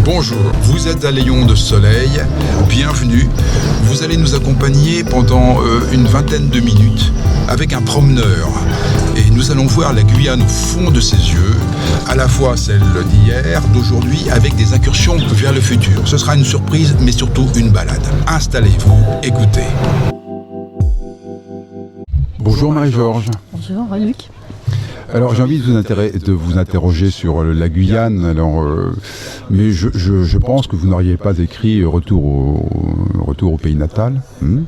Bonjour, vous êtes à Léon de Soleil, bienvenue. Vous allez nous accompagner pendant une vingtaine de minutes avec un promeneur. Et nous allons voir la Guyane au fond de ses yeux, à la fois celle d'hier, d'aujourd'hui, avec des incursions vers le futur. Ce sera une surprise, mais surtout une balade. Installez-vous, écoutez. Bonjour Marie-Georges. Bonjour Luc. Alors j'ai envie de vous interroger sur la Guyane, mais je pense que vous n'auriez pas écrit Retour au pays natal. Mais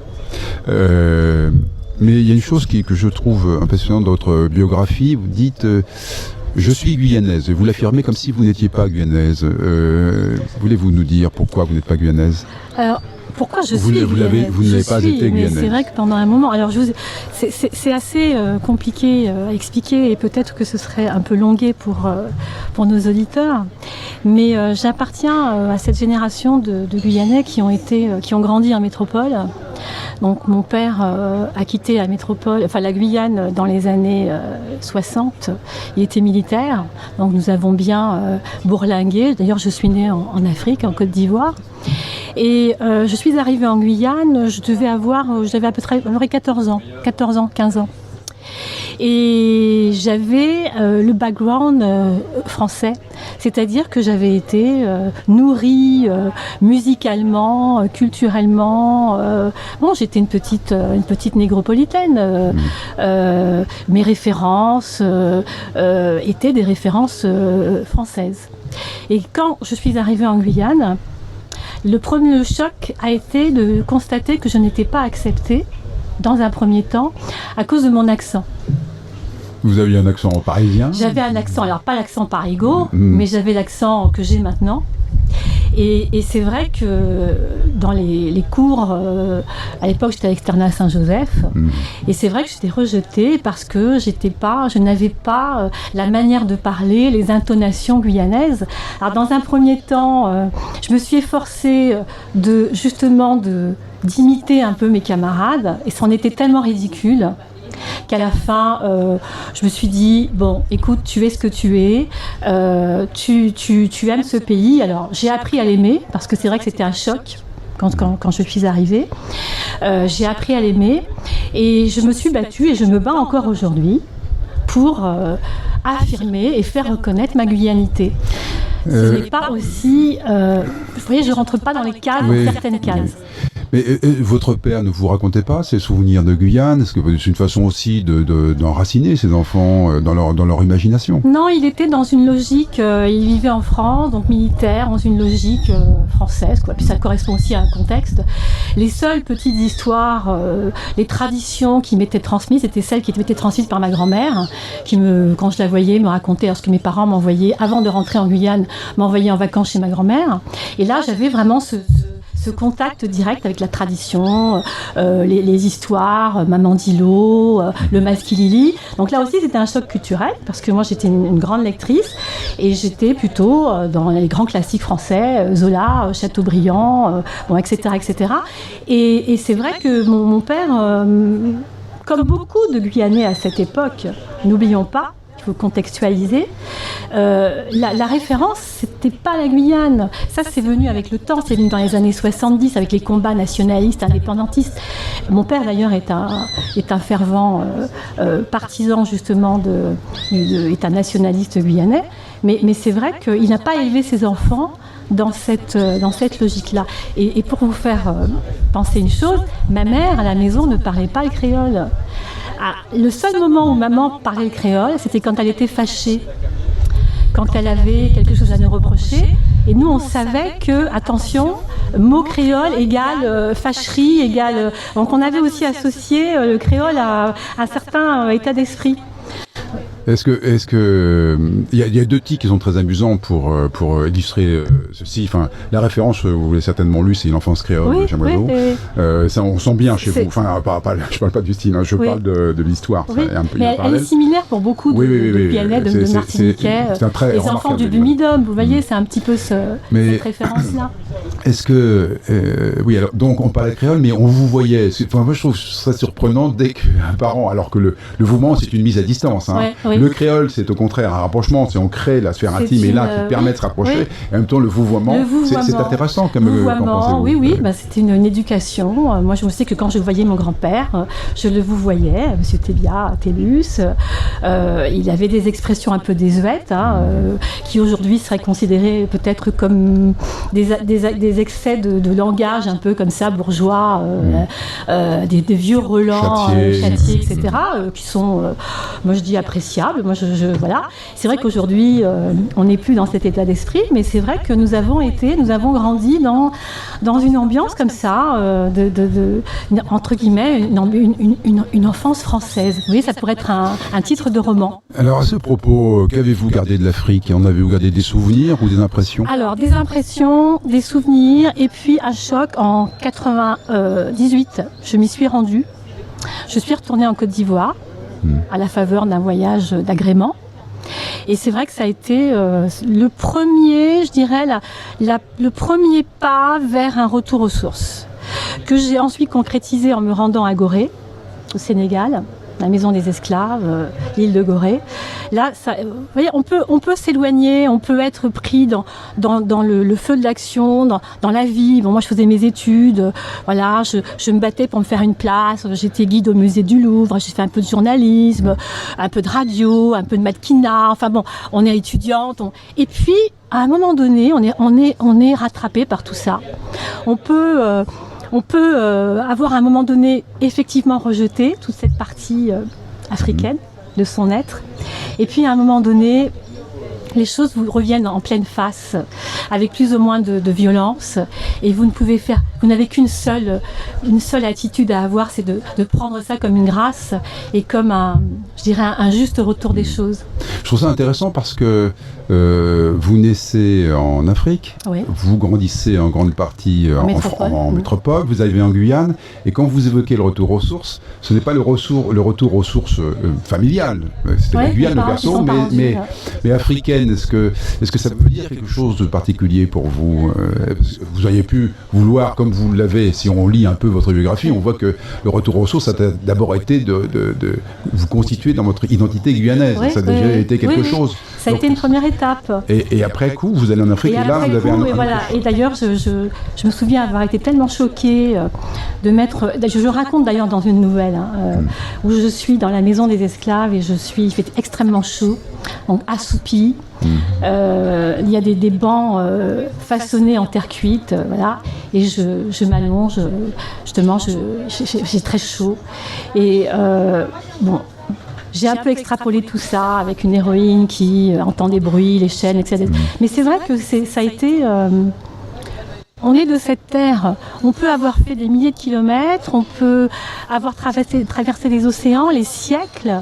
il y a une chose que je trouve impressionnante dans votre biographie, vous dites je suis guyanaise, et vous l'affirmez comme si vous n'étiez pas guyanaise. Voulez-vous nous dire pourquoi vous n'êtes pas guyanaise ? Alors, pourquoi je suis guyanaise ? Vous n'avez pas été guyanaise. C'est vrai que pendant un moment, alors c'est assez compliqué à expliquer et peut-être que ce serait un peu longué pour nos auditeurs, mais j'appartiens à cette génération de Guyanais qui ont grandi en métropole. Donc mon père a quitté la Guyane dans les années 60. Il était militaire, donc nous avons bien bourlingué. D'ailleurs, je suis née en Afrique, en Côte d'Ivoire. Et je suis arrivée en Guyane, j'avais à peu près 14 ans, 15 ans. Et j'avais le background français, c'est-à-dire que j'avais été nourrie musicalement, culturellement. J'étais une petite négropolitaine. Mes références étaient des références françaises. Et quand je suis arrivée en Guyane, le premier choc a été de constater que je n'étais pas acceptée dans un premier temps à cause de mon accent. Vous aviez un accent parisien ? J'avais un accent, alors pas l'accent parigot, mais j'avais l'accent que j'ai maintenant. Et c'est vrai que dans les cours, à l'époque j'étais à l'externat Saint-Joseph, et c'est vrai que j'étais rejetée parce que je n'avais pas la manière de parler, les intonations guyanaises. Alors dans un premier temps, je me suis efforcée d'imiter un peu mes camarades, et c'en était tellement ridicule qu'à la fin, je me suis dit, bon, écoute, tu es ce que tu es, tu aimes ce pays. Alors, j'ai appris à l'aimer, parce que c'est vrai que c'était un choc quand je suis arrivée. J'ai appris à l'aimer, et je me suis battue, et je me bats encore aujourd'hui, pour affirmer et faire reconnaître ma guyanité. Ce n'est pas aussi... vous voyez, je ne rentre pas dans les cases, certaines cases. Mais votre père ne vous racontait pas ses souvenirs de Guyane ? Est-ce que c'est une façon aussi d'enraciner ses enfants dans leur imagination ? Non, il était dans une logique, il vivait en France, donc militaire, dans une logique française, quoi. Puis ça correspond aussi à un contexte. Les seules petites histoires, les traditions qui m'étaient transmises, étaient celles qui m'étaient transmises par ma grand-mère, quand je la voyais, me racontait lorsque mes parents m'envoyaient, avant de rentrer en Guyane, m'envoyaient en vacances chez ma grand-mère. Et là, j'avais vraiment ce contact direct avec la tradition, les histoires, Maman Dilo, le Maskilili. Donc là aussi, c'était un choc culturel, parce que moi, j'étais une grande lectrice, et j'étais plutôt dans les grands classiques français, Zola, Chateaubriand, etc., etc. Et c'est vrai que mon père, comme beaucoup de Guyanais à cette époque, n'oublions pas, il faut contextualiser, la référence, c'était pas la Guyane. Ça, c'est venu avec le temps, c'est venu dans les années 70, avec les combats nationalistes, indépendantistes. Mon père, d'ailleurs, est un fervent partisan, justement, est un nationaliste guyanais. Mais c'est vrai qu'il n'a pas élevé ses enfants dans cette logique-là. Et pour vous faire penser une chose, ma mère, à la maison, ne parlait pas le créole. Le seul moment où maman parlait le créole, c'était quand elle était fâchée, quand elle avait quelque chose à nous reprocher. Et nous, on savait que, attention, mot créole égale fâcherie, égale... Donc on avait aussi associé le créole à un certain état d'esprit. Est-ce que il y a deux titres qui sont très amusants pour illustrer ceci. Enfin, la référence, vous l'avez certainement lu, c'est L'enfance créole de Chamoiseau. Ça, on sent bien chez vous. Enfin, je parle pas du style, hein, je parle de l'histoire. Oui. Mais elle est similaire pour beaucoup de Guyanais, de Martiniquais, les enfants du Bumidum. Vous voyez, c'est un petit peu cette référence-là. Est-ce que oui, alors donc on parlait créole, mais on vous voyait. Enfin, moi, je trouve que ce serait surprenant dès qu'un parent, alors que le mouvement, c'est une mise à distance. Hein. Oui. Le créole, c'est au contraire un rapprochement, c'est on crée la sphère intime et là qui permet de se rapprocher. Oui. Et en même temps, le vouvoiement, c'est intéressant comme vouvoiement, oui, c'était une éducation. Moi, je sais que quand je voyais mon grand-père, je le vouvoyais, M. Tellus. Il avait des expressions un peu désuètes, qui aujourd'hui seraient considérées peut-être comme des excès de langage un peu comme ça, bourgeois, des vieux relents, Châtier, etc., qui sont, moi je dis appréciables. Moi, voilà. C'est vrai qu'aujourd'hui, on n'est plus dans cet état d'esprit, mais c'est vrai que nous avons grandi dans une ambiance comme ça, entre guillemets, une enfance française. Vous voyez, ça pourrait être un titre de roman. Alors, à ce propos, qu'avez-vous gardé de l'Afrique? En avez-vous gardé des souvenirs ou des impressions? Alors, des impressions, des souvenirs, et puis un choc en 98, je m'y suis rendue. Je suis retournée en Côte d'Ivoire, à la faveur d'un voyage d'agrément. Et c'est vrai que ça a été le premier, je dirais, le premier pas vers un retour aux sources, que j'ai ensuite concrétisé en me rendant à Gorée, au Sénégal, la maison des esclaves, l'île de Gorée. Là, vous voyez, on peut s'éloigner, on peut être pris dans le feu de l'action, dans la vie. Bon, moi, je faisais mes études, voilà, je me battais pour me faire une place. J'étais guide au musée du Louvre, j'ai fait un peu de journalisme, un peu de radio, un peu de mannequinat. Enfin bon, on est étudiante. Et puis, à un moment donné, on est rattrapé par tout ça. On peut avoir à un moment donné effectivement rejeté toute cette partie africaine de son être. Et puis à un moment donné, les choses vous reviennent en pleine face, avec plus ou moins de violence, et vous n'avez qu'une seule attitude à avoir, c'est de prendre ça comme une grâce et comme un juste retour des choses. Je trouve ça intéressant parce que vous naissez en Afrique, oui. Vous grandissez en grande partie en métropole, vous arrivez en Guyane, et quand vous évoquez le retour aux sources, ce n'est pas le retour aux sources familiales, c'était la Guyane, le berceau, mais africaine. Est-ce que ça veut dire quelque chose de particulier pour vous? Vous auriez pu vouloir, comme vous l'avez, si on lit un peu votre biographie, on voit que le retour aux sources, ça a d'abord été de vous constituer dans votre identité guyanaise. Oui, ça a déjà été quelque chose. Ça a été une première étape. Et après coup, vous allez en Afrique et là, vous avez voilà. Et d'ailleurs, je me souviens avoir été tellement choquée de mettre... Je raconte d'ailleurs dans une nouvelle, où je suis dans la maison des esclaves et il fait extrêmement chaud, donc assoupi. Il y a des bancs façonnés en terre cuite, voilà, et je m'allonge, justement, j'ai très chaud. Et bon... J'ai un peu extrapolé tout ça avec une héroïne qui entend des bruits, les chaînes, etc. Mais c'est vrai que ça a été... on est de cette terre. On peut avoir fait des milliers de kilomètres, on peut avoir traversé les océans, les siècles.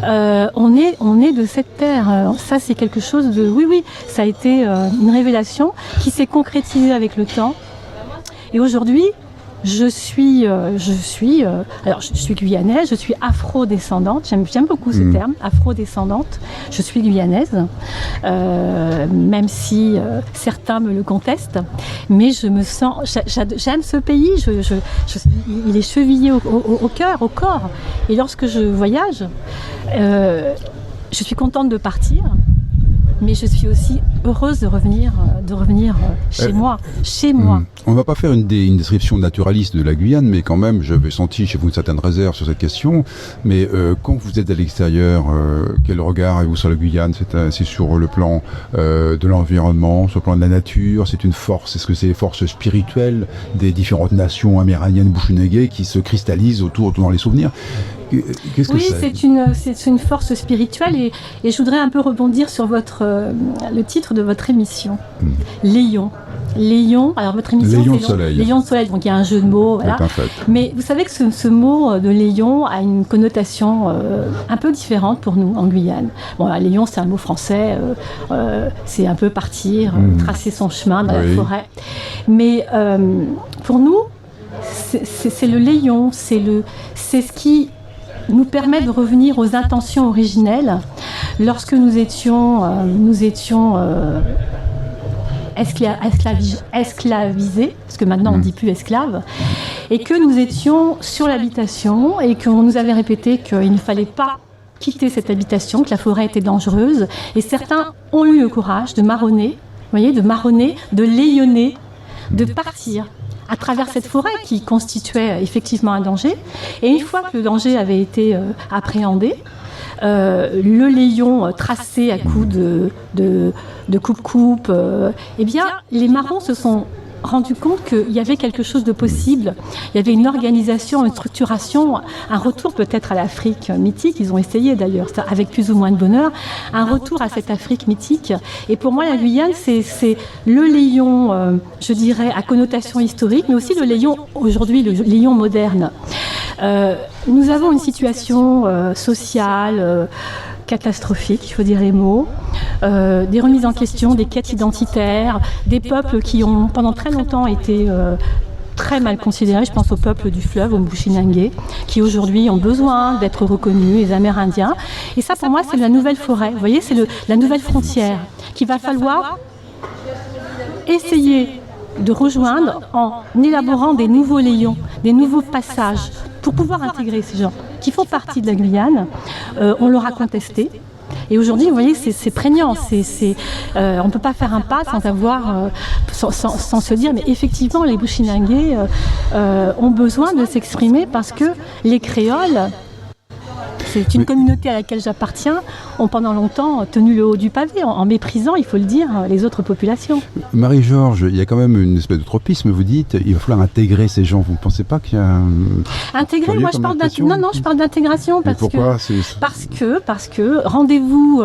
On est de cette terre. Ça, c'est quelque chose de... Oui, ça a été une révélation qui s'est concrétisée avec le temps. Et aujourd'hui... Je suis guyanaise, je suis afro-descendante, j'aime beaucoup ce terme, afro-descendante, je suis guyanaise, même si certains me le contestent, mais je me sens, j'aime ce pays, il est chevillé au cœur, au corps, et lorsque je voyage, je suis contente de partir, mais je suis aussi heureuse de revenir chez moi. On ne va pas faire une description naturaliste de la Guyane, mais quand même, j'avais senti chez vous une certaine réserve sur cette question. Mais quand vous êtes à l'extérieur, quel regard avez-vous sur la Guyane? C'est sur le plan de l'environnement, sur le plan de la nature? C'est une force? Est-ce que c'est les forces spirituelles des différentes nations amérindiennes bouchounéguées qui se cristallisent autour dans les souvenirs? Qu'est-ce que c'est une force spirituelle et je voudrais un peu rebondir sur le titre de votre émission, Léon, alors votre émission Léon de Soleil. Léon de Soleil, donc il y a un jeu de mots, voilà. Mais vous savez que ce mot de Léon a une connotation un peu différente pour nous en Guyane. Bon, Léon, c'est un mot français, c'est un peu partir, tracer son chemin dans la forêt. Mais pour nous, c'est le Léon, c'est ce qui nous permet de revenir aux intentions originelles lorsque nous étions esclavisés, parce que maintenant on ne dit plus esclaves, et que nous étions sur l'habitation et qu'on nous avait répété qu'il ne fallait pas quitté cette habitation, que la forêt était dangereuse, et certains ont eu le courage de marronner, de layonner, de partir à travers cette forêt qui constituait effectivement un danger. Et une fois que le danger avait été appréhendé, le layon tracé à coups de coupe-coupe, eh bien, les marrons se sont rendu compte qu'il y avait quelque chose de possible. Il y avait une organisation, une structuration, un retour peut-être à l'Afrique mythique. Ils ont essayé d'ailleurs, avec plus ou moins de bonheur, un retour à cette Afrique mythique. Et pour moi, la Guyane, c'est le layon, je dirais, à connotation historique, mais aussi le layon aujourd'hui, le layon moderne. Nous avons une situation sociale catastrophique, il faut dire les mots, des remises en question, des quêtes identitaires, des peuples qui ont pendant très longtemps été très mal considérés. Je pense aux peuples du fleuve, aux Bushinangé, qui aujourd'hui ont besoin d'être reconnus, les Amérindiens. Et ça, pour moi, c'est la nouvelle forêt. Vous voyez, c'est la nouvelle frontière qu'il va falloir essayer de rejoindre en élaborant des nouveaux layons, des nouveaux passages pour pouvoir intégrer ces gens qui font partie de la Guyane. On leur a contesté. Et aujourd'hui, vous voyez, c'est prégnant. On ne peut pas faire un pas sans se dire, mais effectivement, les Bushinangé ont besoin de s'exprimer parce que les créoles, c'est une communauté à laquelle j'appartiens, ont pendant longtemps tenu le haut du pavé, en méprisant, il faut le dire, les autres populations. Marie-Georges, il y a quand même une espèce de tropisme, vous dites, il va falloir intégrer ces gens. Vous ne pensez pas qu'il y a... Intégrer, moi je parle je parle d'intégration parce que rendez-vous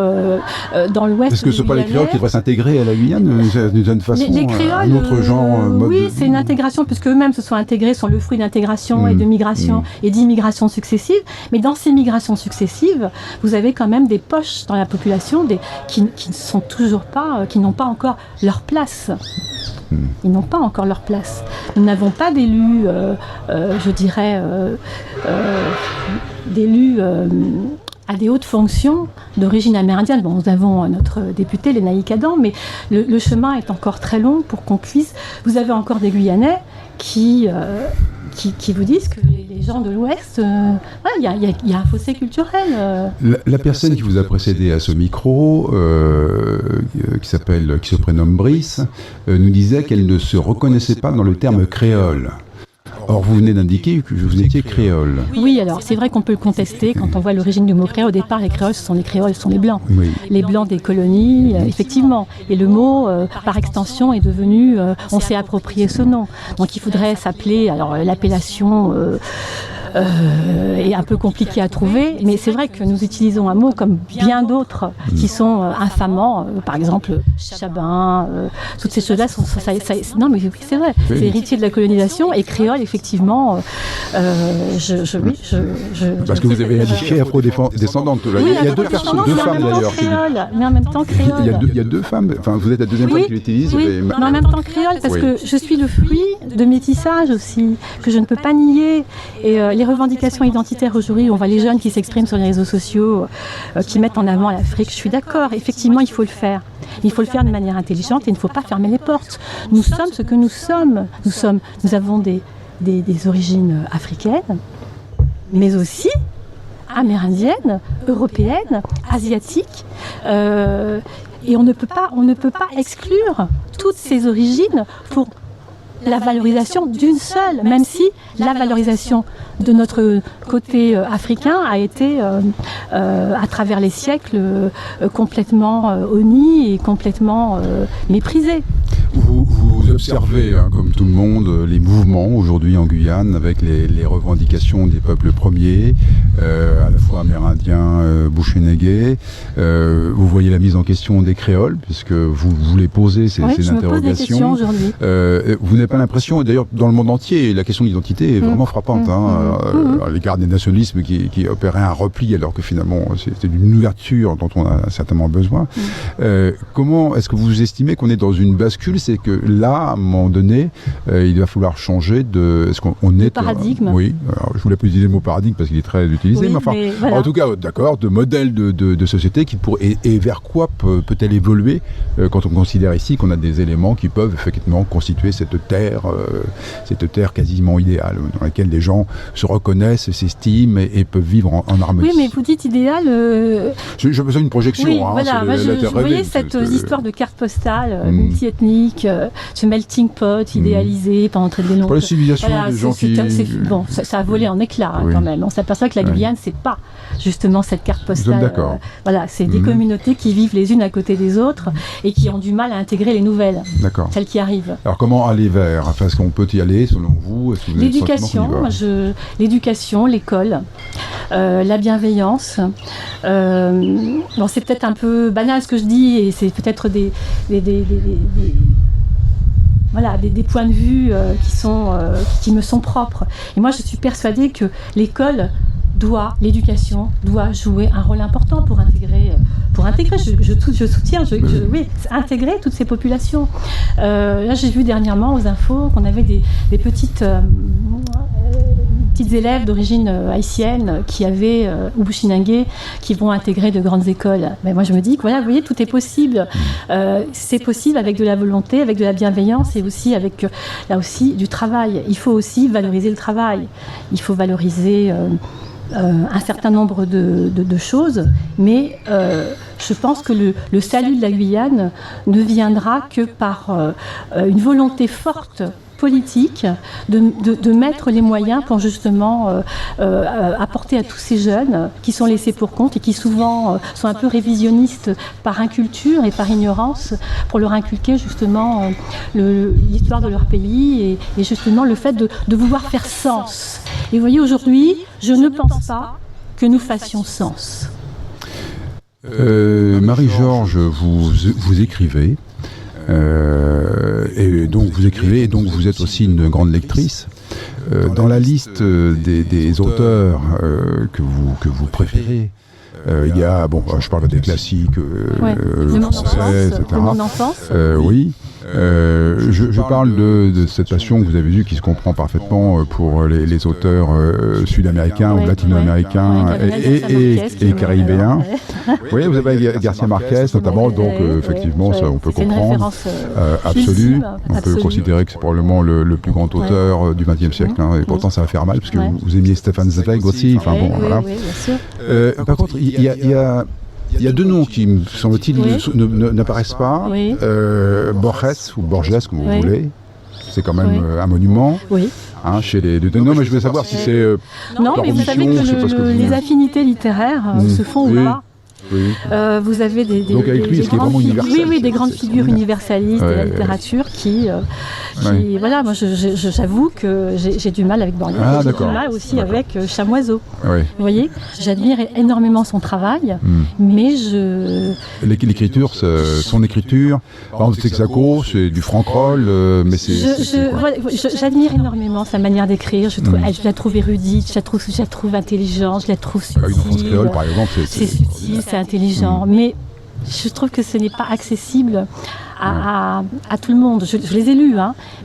dans l'ouest. Est-ce que ce ne sont pas les créoles qui devraient s'intégrer à la Guyane d'une certaine façon, les créoles, un autre genre oui, c'est une intégration, puisque eux-mêmes se sont intégrés, sont le fruit d'intégration et de migration et d'immigration successives. Mais dans ces migrations successives, vous avez quand même des poches dans la population qui ne sont toujours pas, qui n'ont pas encore leur place. Ils n'ont pas encore leur place. Nous n'avons pas d'élus, je dirais, d'élus à des hautes fonctions d'origine amérindienne. Bon, nous avons notre député, Lénaïque Adam, mais le chemin est encore très long pour qu'on puisse... Vous avez encore des Guyanais qui vous disent que les gens de l'Ouest, il y a un fossé culturel. La personne qui vous a précédé à ce micro, qui se prénomme Brice, nous disait qu'elle ne se reconnaissait pas dans le terme créole. Or, vous venez d'indiquer que vous étiez créole. Oui, alors c'est vrai qu'on peut le contester quand on voit l'origine du mot créole. Au départ, les créoles, ce sont les blancs. Oui. Les blancs des colonies, effectivement. Et le mot, par extension, est devenu... on s'est approprié ce nom. Donc il faudrait s'appeler... Alors l'appellation... est un peu compliqué à trouver, mais c'est vrai que nous utilisons un mot comme bien d'autres qui sont infamants, par exemple chabin, toutes ces choses-là sont non mais c'est vrai, c'est héritier de la colonisation et créole effectivement. Parce que vous avez indiqué afro-descendante. Oui, il y a deux femmes d'ailleurs. Mais en même temps créole. Il y a deux femmes. Enfin, vous êtes la deuxième femme qui l'utilise. Oui, mais en même temps créole parce que je suis le fruit de métissage aussi que je ne peux pas nier. Et les revendications identitaires aujourd'hui, on voit les jeunes qui s'expriment sur les réseaux sociaux, qui mettent en avant l'Afrique. Je suis d'accord, effectivement, il faut le faire. Il faut le faire de manière intelligente et il ne faut pas fermer les portes. Nous sommes ce que nous sommes. Nous avons des origines africaines, mais aussi amérindiennes, européennes, asiatiques. Et on ne peut pas exclure toutes ces origines pour la valorisation d'une seule, même si la valorisation de notre côté africain a été, à travers les siècles, complètement honnie et complètement méprisée. Vous observez, comme tout le monde, les mouvements aujourd'hui en Guyane avec les revendications des peuples premiers, à la fois amérindiens, Bushinangé. Vous voyez la mise en question des créoles, puisque vous voulez poser ces interrogations. Je me pose des questions aujourd'hui. Vous n'avez pas l'impression, et d'ailleurs dans le monde entier, la question de l'identité est vraiment frappante, à l'égard des nationalismes qui opéraient un repli alors que finalement c'était une ouverture dont on a certainement besoin. Comment est-ce que vous estimez qu'on est dans une bascule? C'est que là, à un moment donné, il va falloir changer de... Est-ce qu'on est... paradigme. Oui, alors, je voulais plus utiliser le mot paradigme parce qu'il est très utilisé, mais enfin, voilà. En tout cas, d'accord, de modèle de société qui et vers quoi peut-elle évoluer quand on considère ici qu'on a des éléments qui peuvent effectivement constituer cette terre quasiment idéale, dans laquelle les gens se reconnaissent, s'estiment et peuvent vivre en harmonie. Oui, mais vous dites idéal... J'ai besoin d'une projection. Oui, voilà, vous voyez cette histoire de carte postale multi-ethnique, ce melting pot idéalisé pendant très longtemps. Pour la civilisation des gens qui... Bon, ça a volé en éclats quand même. On s'aperçoit que la Guyane, c'est pas justement cette carte postale. D'accord. Voilà, c'est des communautés qui vivent les unes à côté des autres et qui ont du mal à intégrer les nouvelles, celles qui arrivent. Alors comment aller vers? Enfin, est-ce qu'on peut y aller selon vous? L'éducation, l'éducation, l'école, la bienveillance. Bon, c'est peut-être un peu banal ce que je dis et c'est peut-être des points de vue qui me sont propres. Et moi, je suis persuadée que l'éducation doit jouer un rôle important pour intégrer, je soutiens, intégrer toutes ces populations. Là, j'ai vu dernièrement aux infos qu'on avait des petites élèves d'origine haïtienne qui avaient, ou bushinangué, qui vont intégrer de grandes écoles. Mais moi, je me dis que voilà, vous voyez, tout est possible. C'est possible avec de la volonté, avec de la bienveillance et aussi avec, là aussi, du travail. Il faut aussi valoriser le travail. Il faut valoriser... un certain nombre de choses, mais je pense que le salut de la Guyane ne viendra que par une volonté forte politique de mettre les moyens pour justement apporter à tous ces jeunes qui sont laissés pour compte et qui souvent sont un peu révisionnistes par inculture et par ignorance, pour leur inculquer justement l'histoire de leur pays et justement le fait de vouloir faire sens. Et vous voyez, aujourd'hui, je ne pense pas que nous fassions sens. Marie-Georges, vous écrivez. Et donc vous écrivez, et donc vous êtes aussi une grande lectrice. Dans la liste des auteurs que vous préférez, il y a, je parle des classiques français, etc. De mon enfance. Oui. Je parle de cette passion que vous avez eue qui se comprend parfaitement pour les auteurs sud-américains ou latino-américains et caribéens. Oui, vous avez Garcia Marquez notamment, donc effectivement, ça on peut comprendre. Absolue. On peut considérer que c'est probablement le plus grand auteur du XXe siècle, et pourtant ça va faire mal, parce que vous aimiez Stefan Zweig aussi. Enfin bon, voilà. Par contre, il y a deux noms qui, me semble-t-il, n'apparaissent pas. Oui. Borges, ou Borges, comme vous voulez. C'est quand même un monument. Oui. Chez les deux. Non, mais je voulais savoir si c'est. Non, mais vous savez que les affinités littéraires se font ou pas. Oui. Vous avez donc avec lui, est-ce vraiment universel? Oui, des grandes figures universalistes de la littérature qui voilà, moi j'avoue que j'ai du mal avec Borges. J'ai du mal aussi avec Chamoiseau. Vous voyez, j'admire énormément son travail, mais l'écriture, son écriture, par exemple, Texaco, c'est du Franck-Roll, mais j'admire énormément sa manière d'écrire. Je la trouve érudite, je la trouve intelligente, je la trouve subtile. Une enfance créole, par exemple, c'est subtil, c'est intelligent, mais je trouve que ce n'est pas accessible à tout le monde. Je les ai lus,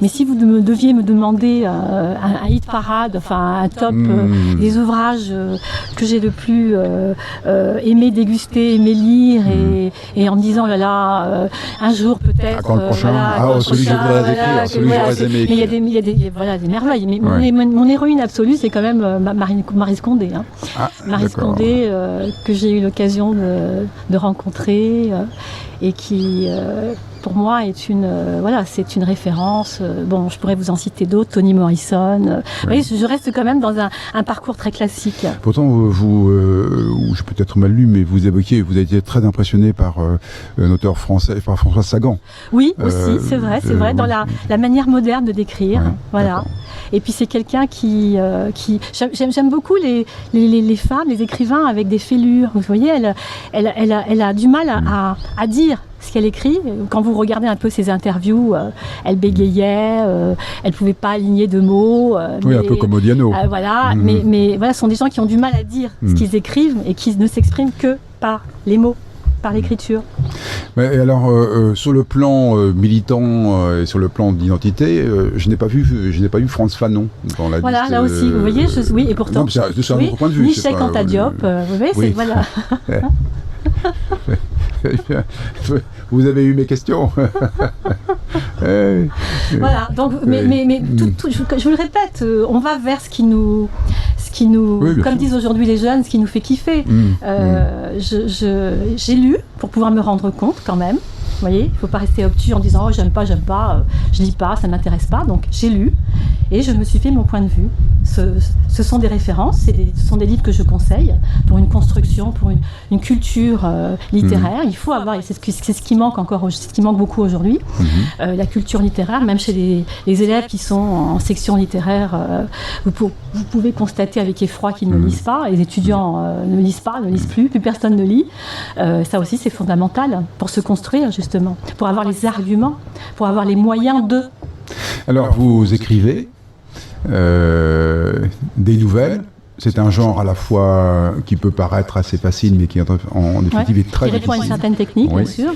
mais si vous deviez me demander un hit parade, enfin un top des ouvrages que j'ai le plus aimé déguster, aimé lire, et en me disant un jour peut-être. Quand le prochain, celui que je voudrais écrire, celui que j'aurais aimé écrire. Mais il y a des merveilles. Mais mon héroïne absolue, c'est quand même Maryse Condé. Maryse Condé, que j'ai eu l'occasion de rencontrer et qui, pour moi, est c'est une référence. Je pourrais vous en citer d'autres, Toni Morrison. Oui, je reste quand même dans un parcours très classique. Pourtant, vous j'ai peut-être mal lu, mais vous avez été très impressionné par un auteur français, par François Sagan. Oui, aussi, c'est vrai, dans la manière moderne de décrire. Voilà. Et puis c'est quelqu'un qui j'aime beaucoup les femmes, les écrivains avec des fêlures. Vous voyez, elle a du mal à dire ce qu'elle écrit. Quand vous regardez un peu ses interviews, elle bégayait, elle pouvait pas aligner de mots. Oui, un peu comme Modiano. Voilà, mais voilà, ce sont des gens qui ont du mal à dire ce qu'ils écrivent et qui ne s'expriment que par les mots, par l'écriture. Mais alors, sur le plan militant et sur le plan d'identité, je n'ai pas vu Frantz Fanon dans la voilà, liste. là aussi, vous voyez, oui, et pourtant. Non, c'est un autre point de vue. Michel Cantat-Diop, vous voyez, oui. voilà. Vous avez eu mes questions. Voilà, donc, mais je vous le répète, on va vers ce qui nous oui, comme disent aujourd'hui les jeunes, ce qui nous fait kiffer. J'ai lu pour pouvoir me rendre compte quand même. Vous voyez, il ne faut pas rester obtus en disant « Oh, j'aime pas, je lis pas, ça ne m'intéresse pas ». Donc, j'ai lu et je me suis fait mon point de vue. Ce sont des références, ce sont des livres que je conseille pour une construction, pour une culture littéraire. Il faut avoir, et c'est ce qui manque encore, c'est ce qui manque beaucoup aujourd'hui, la culture littéraire, même chez les élèves qui sont en section littéraire, vous pouvez constater avec effroi qu'ils ne lisent pas. Les étudiants ne lisent pas, ne lisent plus personne ne lit. Ça aussi, c'est fondamental pour se construire, justement, pour avoir les arguments, pour avoir les moyens de... Alors, vous écrivez des nouvelles. C'est un genre à la fois qui peut paraître assez facile, mais qui en définitive est très difficile. Qui répond à une certaine technique, bien sûr.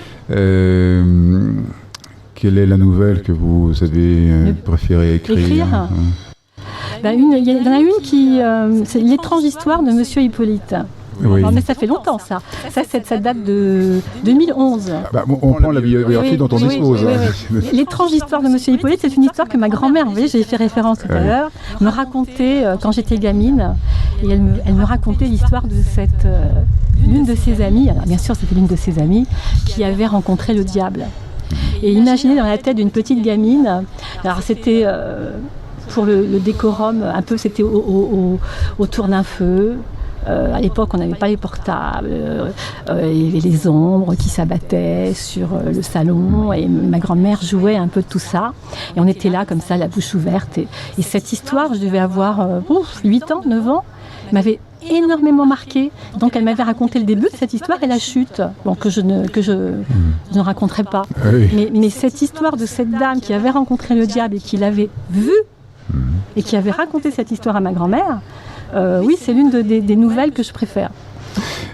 Quelle est la nouvelle que vous avez préféré écrire Il y en a une qui... c'est l'étrange histoire de Monsieur Hippolyte. Oui. Alors, mais ça fait longtemps, ça. Ça date de 2011. On prend la biographie dont on dispose. Oui. L'étrange histoire de Monsieur Hippolyte, c'est une histoire que ma grand-mère, vous voyez, j'ai fait référence tout à l'heure, me racontait quand j'étais gamine. Et elle me racontait l'histoire de l'une de ses amies, alors bien sûr c'était l'une de ses amies, qui avait rencontré le diable. Et imaginez dans la tête d'une petite gamine, alors c'était... pour le décorum, un peu c'était autour d'un feu. À l'époque, on n'avait pas les portables, et les ombres qui s'abattaient sur le salon, et ma grand-mère jouait un peu de tout ça. Et on était là, comme ça, la bouche ouverte. Et cette histoire, je devais avoir 8 ans, 9 ans, m'avait énormément marquée. Donc, elle m'avait raconté le début de cette histoire et la chute, bon, que je ne raconterai pas. Oui. Mais cette histoire de cette dame qui avait rencontré le diable et qui l'avait vu, et qui avait raconté cette histoire à ma grand-mère, oui, c'est l'une des nouvelles que je préfère.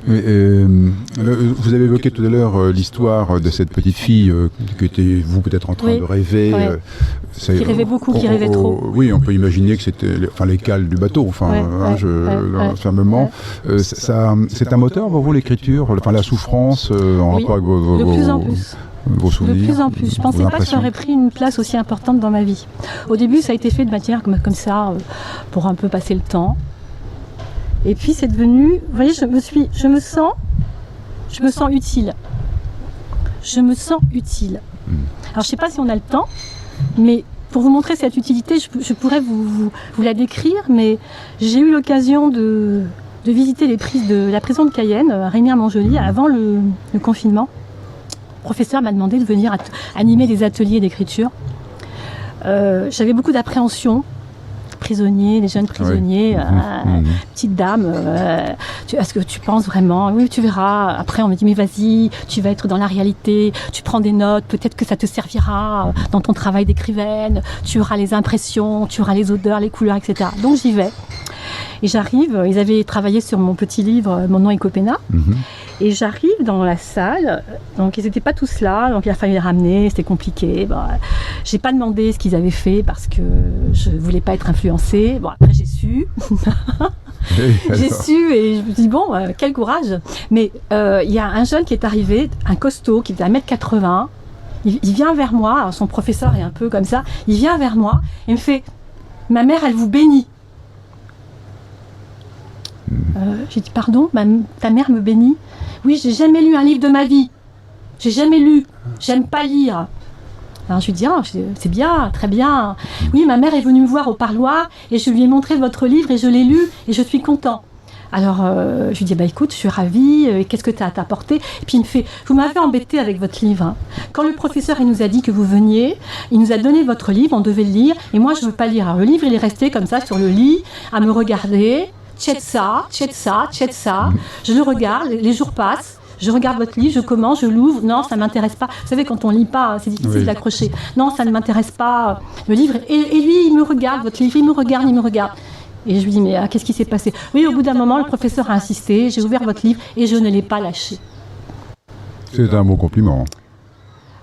Vous avez évoqué tout à l'heure l'histoire de cette petite fille que étiez-vous peut-être en train de rêver. Qui rêvait beaucoup, qui rêvait trop. Oui, on peut imaginer que c'était les cales du bateau, fermement. C'est un moteur pour vous, l'écriture, la souffrance en rapport avec de plus en plus. Vos souvenirs, de plus en plus. Je ne pensais pas que ça aurait pris une place aussi importante dans ma vie. Au début, ça a été fait de manière comme ça, pour un peu passer le temps. Et puis, c'est devenu... Vous voyez, je me sens utile. Je me sens utile. Alors, je ne sais pas si on a le temps, mais pour vous montrer cette utilité, je pourrais vous la décrire, mais j'ai eu l'occasion de visiter les prises de la prison de Cayenne, à Rémière-Montjoly, avant le confinement. Le professeur m'a demandé de venir animer des ateliers d'écriture. J'avais beaucoup d'appréhension. Prisonniers, les jeunes prisonniers, petite dame, est-ce que tu penses vraiment? Oui, tu verras. Après, on me dit, mais vas-y, tu vas être dans la réalité, tu prends des notes, peut-être que ça te servira dans ton travail d'écrivaine, tu auras les impressions, tu auras les odeurs, les couleurs, etc. Donc, j'y vais. Et j'arrive, ils avaient travaillé sur mon petit livre, Mon nom est Copena. Et j'arrive dans la salle, donc ils n'étaient pas tous là, donc il a fallu les ramener, c'était compliqué. J'ai pas demandé ce qu'ils avaient fait parce que je voulais pas être influencée. Bon, après j'ai su. J'ai su et je me dis, quel courage. Mais il y a un jeune qui est arrivé, un costaud, qui faisait 1m80. Il vient vers moi, alors son professeur est un peu comme ça, il vient vers moi et me fait, ma mère, elle vous bénit. J'ai dit, pardon, ta mère me bénit? Oui, j'ai jamais lu un livre de ma vie. J'ai jamais lu. J'aime pas lire. Alors je lui dis, c'est bien, très bien. Oui, ma mère est venue me voir au parloir et je lui ai montré votre livre et je l'ai lu et je suis content. Alors je lui dis, écoute, je suis ravie, qu'est-ce que tu as à t'apporter? Et puis il me fait, vous m'avez embêté avec votre livre. Quand le professeur il nous a dit que vous veniez, il nous a donné votre livre, on devait le lire et moi je veux pas lire. Alors, le livre il est resté comme ça sur le lit à me regarder. Tchetsa. Je le regarde, les jours passent, je regarde votre livre, je commence, je l'ouvre, non, ça ne m'intéresse pas. Vous savez, quand on ne lit pas, c'est difficile d'accrocher. Non, ça ne m'intéresse pas, le livre. Et lui, il me regarde, votre livre, il me regarde. Et je lui dis, mais qu'est-ce qui s'est passé? Oui, au bout d'un moment, le professeur a insisté, j'ai ouvert votre livre et je ne l'ai pas lâché. C'est un beau compliment.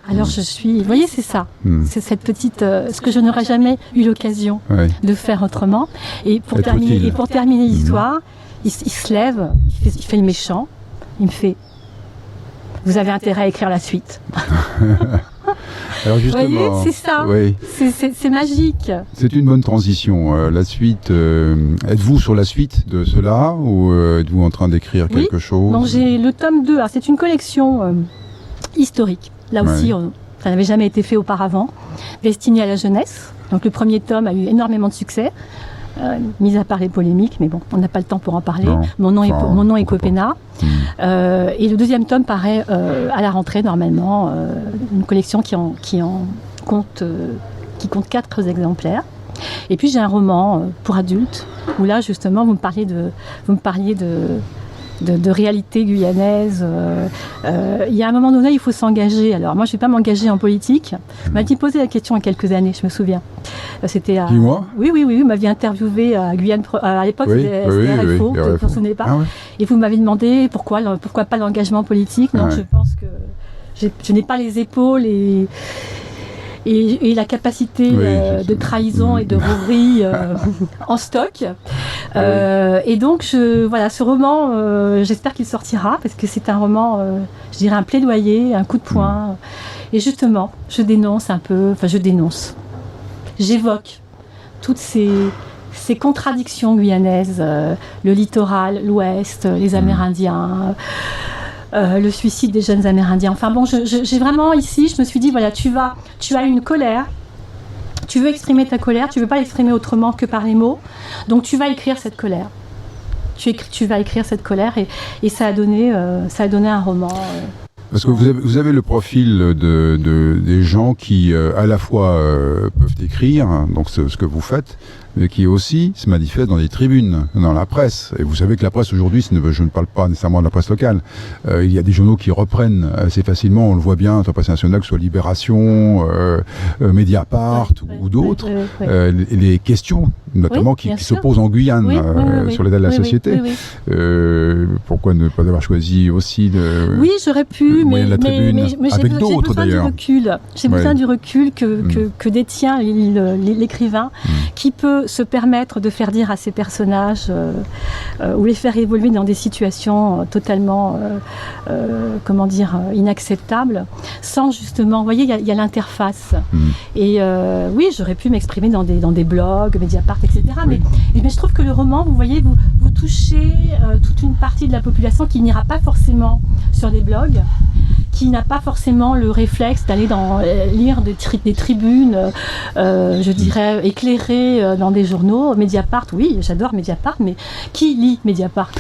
Alors vous voyez, c'est ça. C'est cette petite, ce que je n'aurais jamais eu l'occasion de faire autrement. Et pour terminer l'histoire, il se lève, il fait le méchant, il me fait, vous avez intérêt à écrire la suite. Alors justement, vous voyez, c'est ça. Oui. C'est magique. C'est une bonne transition. La suite, êtes-vous sur la suite de cela ou êtes-vous en train d'écrire quelque chose? Non, j'ai le tome 2. Alors, c'est une collection historique. Là aussi, ça n'avait jamais été fait auparavant. Destinée à la jeunesse. Donc le premier tome a eu énormément de succès. Mis à part les polémiques, mais bon, on n'a pas le temps pour en parler. Non. Mon nom est Copena. Et le deuxième tome paraît à la rentrée normalement, une collection qui compte 4 exemplaires. Et puis j'ai un roman pour adultes où là justement vous me parliez de réalité guyanaise. Il y a un moment donné, il faut s'engager. Alors moi, je ne vais pas m'engager en politique. On m'a posé la question il y a quelques années, je me souviens. C'était à... Dis-moi. Oui, vous m'aviez interviewé à Guyane, à l'époque, c'était RFO, vous ne vous souvenez pas. Et vous m'avez demandé pourquoi pas l'engagement politique. Non, je pense que je n'ai pas les épaules et la capacité de trahison et de rôlerie en stock. Et donc, ce roman, j'espère qu'il sortira, parce que c'est un roman, je dirais un plaidoyer, un coup de poing. Et justement, j'évoque toutes ces contradictions guyanaises, le littoral, l'Ouest, les Amérindiens, le suicide des jeunes Amérindiens. Enfin bon, j'ai vraiment ici, je me suis dit, voilà, tu as une colère, tu veux exprimer ta colère, tu ne veux pas l'exprimer autrement que par les mots, donc tu vas écrire cette colère. Tu vas écrire cette colère et ça a donné un roman. Parce que vous avez le profil des gens qui à la fois peuvent écrire, donc ce que vous faites, mais qui aussi se manifestent dans les tribunes, dans la presse. Et vous savez que la presse aujourd'hui, je ne parle pas nécessairement de la presse locale, il y a des journaux qui reprennent assez facilement, on le voit bien, la presse nationale, que ce soit Libération, Mediapart ou d'autres, les questions notamment qui se posent en Guyane sur l'état de la société. Pourquoi ne pas avoir choisi aussi j'aurais pu, mais avec d'autres d'ailleurs. J'ai besoin du recul que détient l'écrivain, qui peut se permettre de faire dire à ses personnages ou les faire évoluer dans des situations totalement inacceptables, sans justement, vous voyez, il y a l'interface. Et j'aurais pu m'exprimer dans des blogs, Mediapart, etc. Mais je trouve que le roman, vous voyez, vous touchez toute une partie de la population qui n'ira pas forcément sur des blogs, qui n'a pas forcément le réflexe d'aller lire des tribunes, je dirais, éclairées dans des journaux. Mediapart, oui, j'adore Mediapart, mais qui lit Mediapart?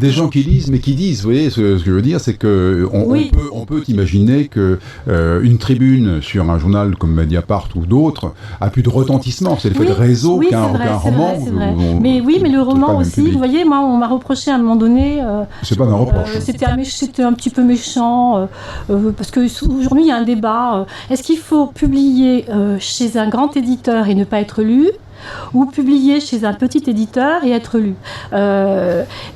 Des gens qui lisent, mais qui disent, vous voyez, ce que je veux dire, c'est qu'on peut imaginer qu'une tribune sur un journal comme Mediapart ou d'autres a plus de retentissement. C'est l'effet de réseau qu'un roman. Mais le roman aussi, vous voyez, moi, on m'a reproché à un moment donné... c'est pas un reproche. C'était un petit peu méchant... parce qu'aujourd'hui il y a un débat, est-ce qu'il faut publier chez un grand éditeur et ne pas être lu, ou publier chez un petit éditeur et être lu?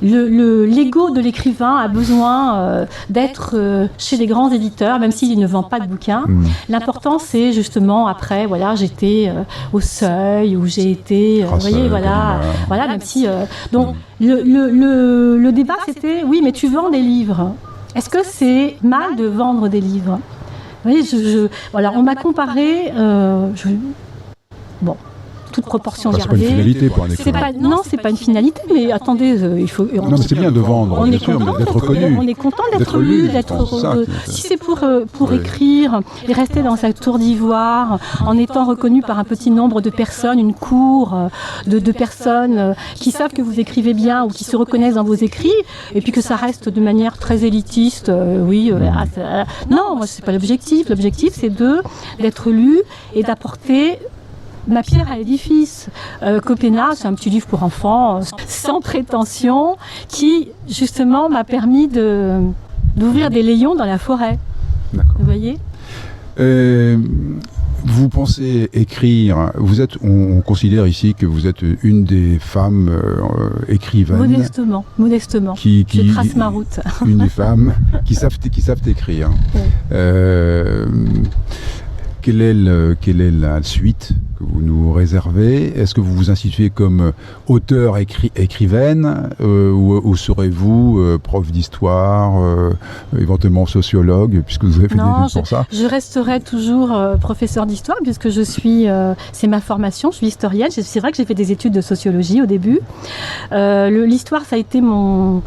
L'ego de l'écrivain a besoin d'être chez les grands éditeurs, même s'il ne vend pas de bouquins. L'important, c'est justement, après, j'étais au Seuil, où j'ai été... vous voyez, même si... donc, le débat, c'était, oui, mais tu vends des livres. Est-ce que c'est mal de vendre des livres? Vous voyez, on m'a comparé... toute proportion gardée. C'est pas une finalité pour un écrivain. Non, c'est pas une finalité, mais attendez, il faut... Non, mais c'est bien de vendre, bien sûr, mais d'être connu. On est content d'être lu, si c'est pour écrire et rester dans sa tour d'ivoire, en étant reconnu par un petit nombre de personnes, une cour de personnes qui savent que vous écrivez bien ou qui se reconnaissent dans vos écrits, et puis que ça reste de manière très élitiste, non, moi, c'est pas l'objectif. L'objectif, c'est d'être lu et d'apporter ma pierre à l'édifice. Copena, c'est un petit livre pour enfants, sans prétention, qui justement m'a permis d'ouvrir des layons dans la forêt. D'accord. Vous voyez ? Vous pensez écrire, on considère ici que vous êtes une des femmes écrivaines. Modestement. Je trace ma route. Une des femmes qui savent écrire. Oui. Quelle est la suite que vous nous réservez? Est-ce que vous vous instituez comme auteur écrivaine ou serez-vous prof d'histoire, éventuellement sociologue, puisque vous avez fait des études pour ça? Je resterai toujours professeur d'histoire puisque je suis, c'est ma formation, je suis historienne. C'est vrai que j'ai fait des études de sociologie au début. L'histoire, ça a été mon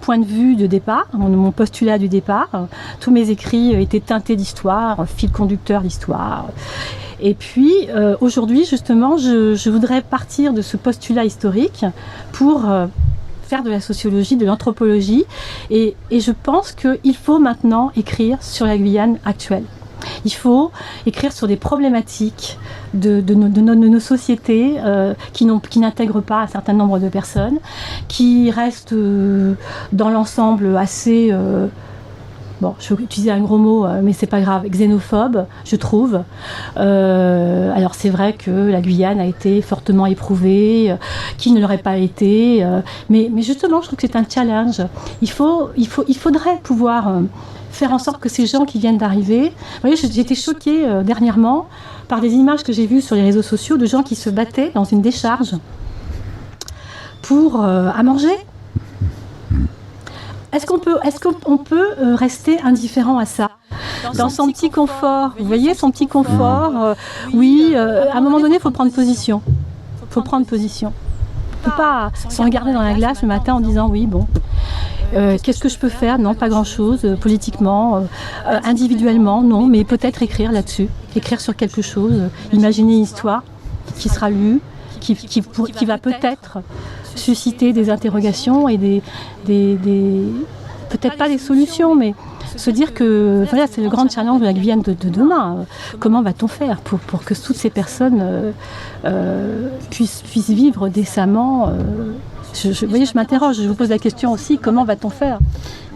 point de vue de départ, mon postulat du départ. Tous mes écrits étaient teintés d'histoire, fil conducteur d'histoire. Et puis, aujourd'hui, justement, je voudrais partir de ce postulat historique pour faire de la sociologie, de l'anthropologie. Et je pense qu'il faut maintenant écrire sur la Guyane actuelle. Il faut écrire sur des problématiques de nos sociétés qui n'intègrent pas un certain nombre de personnes, qui restent dans l'ensemble assez... Bon, je vais utiliser un gros mot, mais c'est pas grave, xénophobe, je trouve. Alors c'est vrai que la Guyane a été fortement éprouvée, qui ne l'aurait pas été, mais justement, je trouve que c'est un challenge. Il faudrait pouvoir faire en sorte que ces gens qui viennent d'arriver... Vous voyez, j'ai été choquée dernièrement par des images que j'ai vues sur les réseaux sociaux de gens qui se battaient dans une décharge pour à manger. Est-ce qu'on peut rester indifférent à ça? Dans son petit confort, vous voyez, son petit confort, oui, à un moment donné, il faut prendre position. Il faut prendre position. On ne peut pas se regarder dans la glace le matin en disant, oui, bon, qu'est-ce que je peux faire? Non, pas grand-chose, politiquement, individuellement, non, mais peut-être écrire là-dessus, écrire sur quelque chose, imaginer une histoire qui sera lue, qui va peut-être susciter des interrogations et des peut-être pas des solutions, mais se dire que voilà, c'est le grand challenge de la Guyane de demain. Comment va-t-on faire pour que toutes ces personnes puissent vivre décemment? Vous voyez, je m'interroge, je vous pose la question aussi, comment va-t-on faire?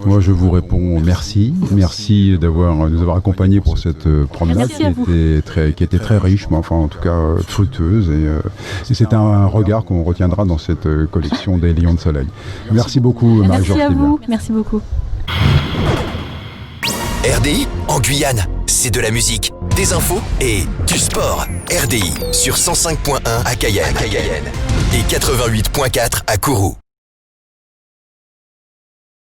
Moi, je vous réponds merci. Merci de nous avoir accompagnés pour cette promenade qui était très riche, mais enfin, en tout cas, fructueuse. Et c'est un regard qu'on retiendra dans cette collection des Lions de Soleil. Merci beaucoup, Marie-Georges. Merci à vous. Merci beaucoup. RDI en Guyane, c'est de la musique, des infos et du sport. RDI sur 105.1 à Cayenne et 88.4 à Kourou.